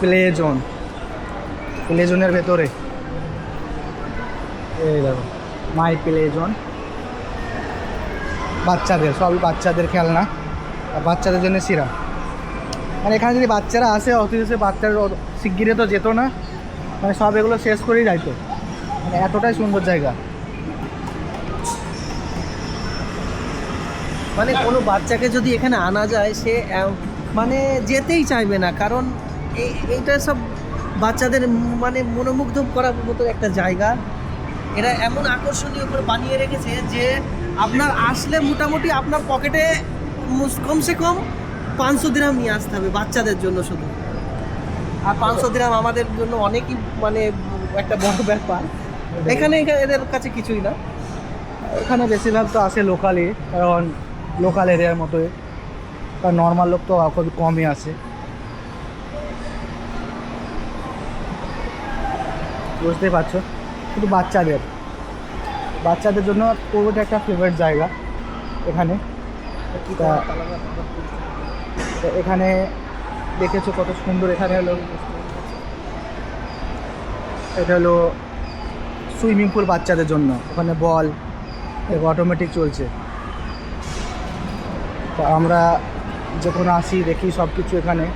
Play zone, play জোনের ভেতরে এই দেখো মাই প্লে জোন, বাচ্চাদের সবই বাচ্চাদের খেলনা আর বাচ্চাদের জন্য সিরা। মানে এখানে যদি বাচ্চারা আসে অথচ বাচ্চারা শিগগিরে তো যেত না, মানে সব এগুলো শেষ করেই যাইতো, মানে এতটাই সুন্দর জায়গা। মানে কোনো বাচ্চাকে যদি এখানে আনা যায় সে মানে যেতেই চাইবে না, কারণ এইটা সব বাচ্চাদের মানে মনোমুগ্ধ করার মতো একটা জায়গা। এরা এমন আকর্ষণীয় করে বানিয়ে রেখেছে যে আপনার আসলে মোটামুটি আপনার পকেটে কমসে কম 500 দিরহাম নিয়ে আসতে হবে বাচ্চাদের জন্য শুধু। আর 500 দিরহাম আমাদের জন্য অনেকই মানে একটা বড় ব্যাপার। এখানে এদের কাছে কিছুই না। এখানে বেশিরভাগ তো আসে লোকালি, কারণ লোকাল এরিয়ার মতোই, কারণ নর্মাল লোক তো খুবই কমই আসে। বুঝতেই পারছো, শুধু বাচ্চাদের জন্য পুরোটা একটা ফেভারিট জায়গা এখানে। এখানে দেখেছো কত সুন্দর। এখানে হলো এটা হলো সুইমিং পুল বাচ্চাদের জন্য, ওখানে বল অটোমেটিক চলছে। তো আমরা যখন আসি দেখি সব কিছু এখানে।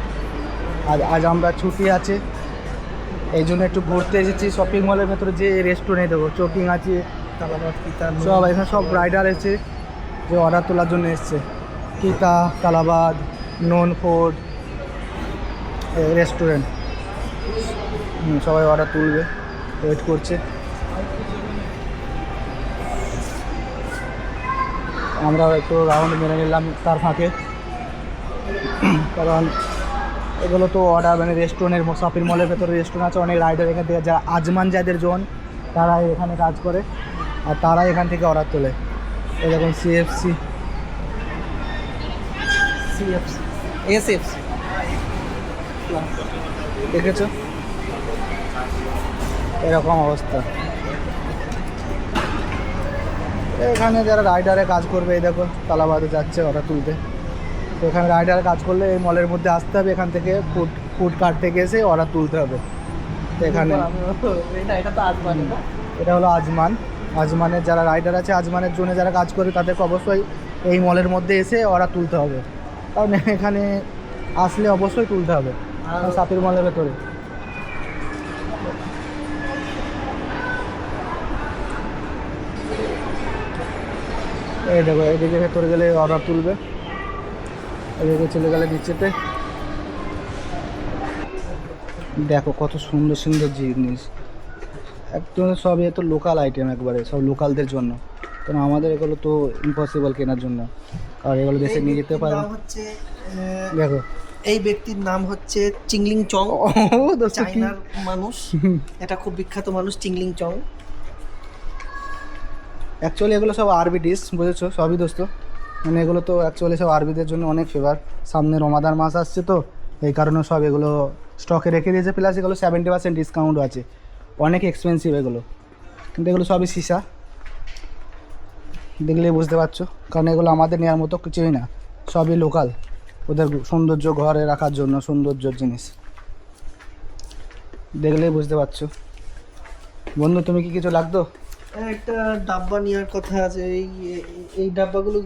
আজ আমরা ছুটি আছে, এই জন্য একটু ঘুরতে এসেছি শপিং মলের ভেতরে। যে রেস্টুরেন্ট দেবো চোকিং আছে, সব এখানে সব রাইডার এসে যে অর্ডার তোলার জন্য এসছে। কিতা, তালাবাদ, নোন ফোর্ড রেস্টুরেন্ট, সবাই অর্ডার তুলবে, ওয়েট করছে। আমরা একটু রাউন্ড মেরে নিলাম তার ফাঁকে, কারণ এগুলো তো অর্ডার মানে রেস্টুরেন্টের শপিং মলের ভেতরে রেস্টুরেন্ট আছে, অনেক রাইডার এখান থেকে যা আজমান যাদের জোন তারা এখানে কাজ করে আর তারা এখান থেকে অর্ডার তোলে। এরকম সিএফসি, এসএফসি দেখেছো এরকম অবস্থা। এখানে যারা রাইডারে কাজ করবে, এই দেখো তালাবাদে যাচ্ছে অর্ডার তুলতে। তো এখানে রাইডারে কাজ করলে এই মলের মধ্যে আসতে হবে, এখান থেকে ফুড কার্ট থেকে এসে অর্ডার তুলতে হবে। তো এখানে এটা হলো আজমানের যারা রাইডার আছে, আজমানের জন্য যারা কাজ করে তাদেরকে অবশ্যই এই মলের মধ্যে এসে অর্ডার তুলতে হবে, কারণ এখানে আসলে অবশ্যই তুলতে হবে শপিং মলের ভেতরে। এই দেখো এদিকে ভেতরে গেলে অর্ডার তুলবে, এদিকে চলে গেলে নিচেতে। দেখো কত সুন্দর সুন্দর জিনিস, একদম সব এ তো লোকাল আইটেম, একবারে সব লোকালদের জন্য, কারণ আমাদের এগুলো তো ইম্পসিবল কেনার জন্য, আর এগুলো দেশে নিয়ে যেতে পারে। দেখো এই ব্যক্তির নাম হচ্ছে চিংলিং চং, চায়নার মানুষ, এটা খুব বিখ্যাত মানুষ চিংলিং চং। অ্যাকচুয়ালি এগুলো সব আরবি ডিশ, বুঝেছো, সবই দোস্ত, মানে এগুলো তো অ্যাকচুয়ালি সব আরবিদের জন্য অনেক ফেভার। সামনে রমাদান মাস আসছে, তো এই কারণে সব এগুলো স্টকে রেখে দিয়েছে, প্লাস এগুলো 70% ডিসকাউন্ট আছে। অনেক এক্সপেন্সিভ এগুলো, কিন্তু এগুলো সবই সীসা, দেখলেই বুঝতে পারছো, কারণ এগুলো আমাদের নেওয়ার মতো কিছুই না, সবই লোকাল, ওদের সৌন্দর্য ঘরে রাখার জন্য সৌন্দর্যর জিনিস, দেখলেই বুঝতে পারছো। বন্ধু তুমি কি কিছু লাগতো? একটা ডাব্বা নেওয়ার কথা আছে, এই ডাব্বাগুলো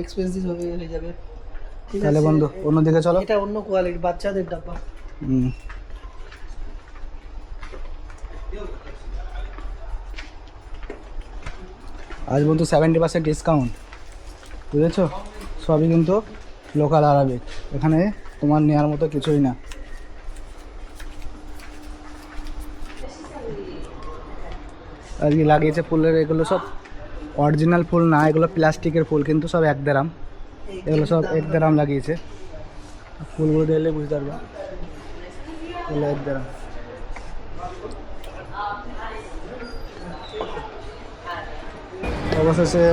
এক্সপেন্সিভ হয়ে যাবে। তাহলে বন্ধু অন্যদিকে চলো, এটা অন্য কোয়ালিটি বাচ্চাদের ডাব্বা। আজ বন্ধু 70% ডিসকাউন্ট, বুঝেছো, সবই কিন্তু লোকাল আরবিক, এখানে তোমার নেওয়ার মতো কিছুই না। আজকে লাগিয়েছে ফুলের, এগুলো সব অরিজিনাল ফুল না, এগুলো প্লাস্টিকের ফুল, কিন্তু সব 1 দিরহাম, এগুলো সব 1 দিরহাম লাগিয়েছে। ফুলগুলো দেখলে বুঝতে পারবে, এগুলো 1 দিরহাম। অবশেষে